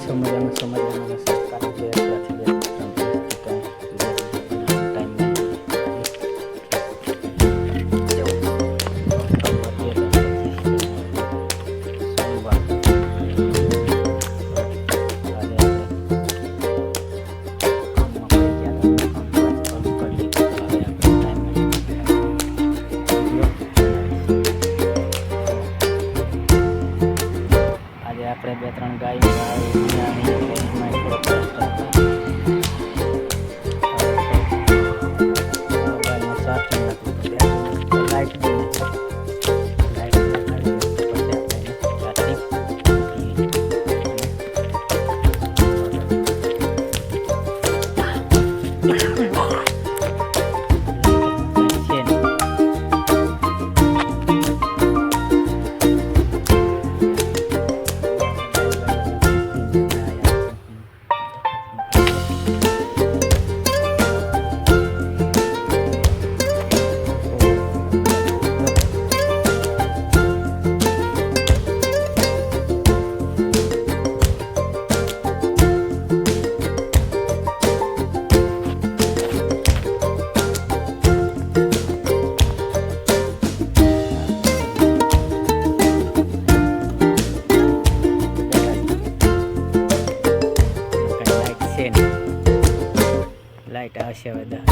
છો મજામાં સરકાર જે આપણે બે ત્રણ ગાય લાઈટ આવશે બધા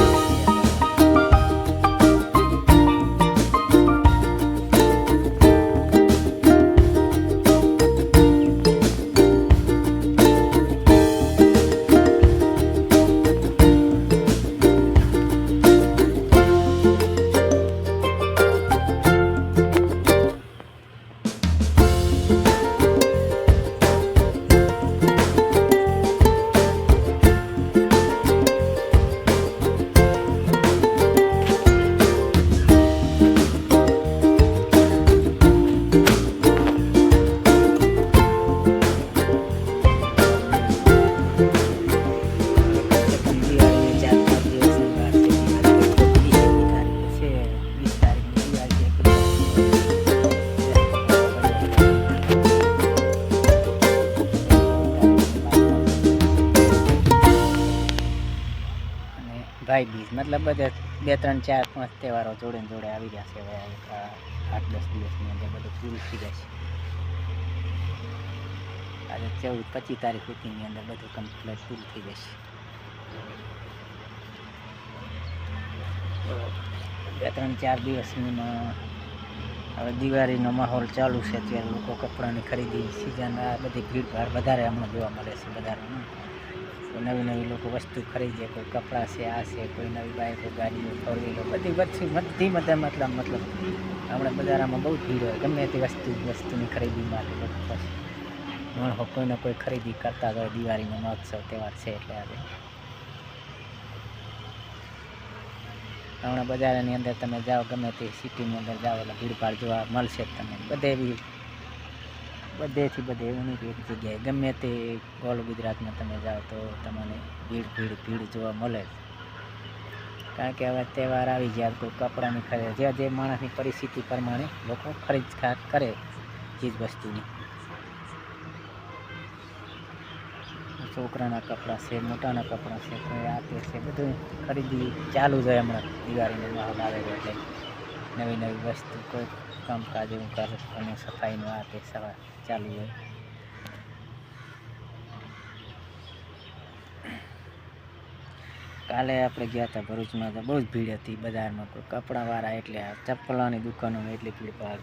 ભાઈ બીજ મતલબ બધા 2 3 4 5 તહેવારો જોડે જોડે આવી રહ્યા છે. હવે 8-10 દિવસની અંદર બધું પૂરું થઈ જશે. આજે 14-25 તારીખ સુધીની અંદર બધું કમ્પ્લીટ પૂરું થઈ જશે. 2-3-4 દિવસમાં હવે દિવાળીનો માહોલ ચાલુ છે. ત્યારે લોકો કપડાની ખરીદી સિઝન આ બધી ભીડભાડ વધારે હમણાં જોવા મળે છે. બધાને નવી નવી લોકો વસ્તુ ખરીદે, કોઈ કપડાં છે, આ છે, કોઈ નવી બાઇકો, ગાડીઓ, ફોર વ્હીલો બધી મતલબ હમણાં બજારમાં બહુ ભીડ હોય. ગમે તે વસ્તુની ખરીદી માટે લોકો પછી કોઈને કોઈ ખરીદી કરતા હોય. દિવાળીનો મહોત્સવ તહેવાર છે એટલે આજે હમણાં બજારની અંદર તમે જાઓ, ગમે તે સિટીની અંદર જાઓ એટલે ભીડભાડ જોવા મળશે જ તમને. બધેથી એક જગ્યાએ ગમે તે ઓલ ગુજરાતમાં તમે જાઓ તો તમને ભીડ જોવા મળે. કારણ કે હવે તહેવાર આવી જાય, કોઈ કપડાની ખરીદી જે માણસની પરિસ્થિતિ પ્રમાણે લોકો ખરીદ કરે ચીજ વસ્તુની. છોકરાના કપડાં છે, મોટાના કપડાં છે, કોઈ આ તે છે, બધું ખરીદી ચાલુ જ હોય. હમણાં દિવાળીનો માહોલ આવે એટલે નવી વસ્તુ, કોઈ કામકાજ એવું કરે અને સફાઈનું આ તે સવાર ચાલુ હોય. કાલે આપણે ગયા હતા ભરૂચમાં તો બહુ જ ભીડ હતી બજારમાં. કોઈ કપડાવાળા એટલે ચપ્પલોની દુકાનોમાં એટલી ભીડ ભાડ.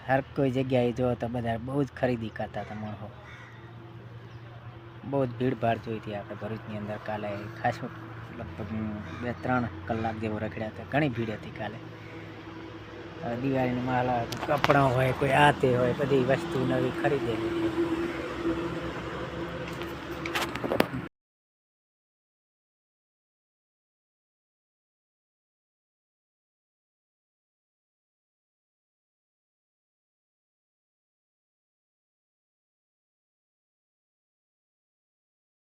હર કોઈ જગ્યાએ જો તો બધા બહુ જ ખરીદી કરતા હતા. માણસો બહુ જ ભીડભાડ જોઈ હતી આપણે ભરૂચની અંદર કાલે. ખાસ લગભગ 2-3 કલાક જેવો રખડ્યા હતા. ઘણી ભીડ હતી કાલે. દિવાળીનો માલ આવે, કપડાં હોય, કોઈ આ તે હોય, બધી વસ્તુ નવી ખરીદેલી.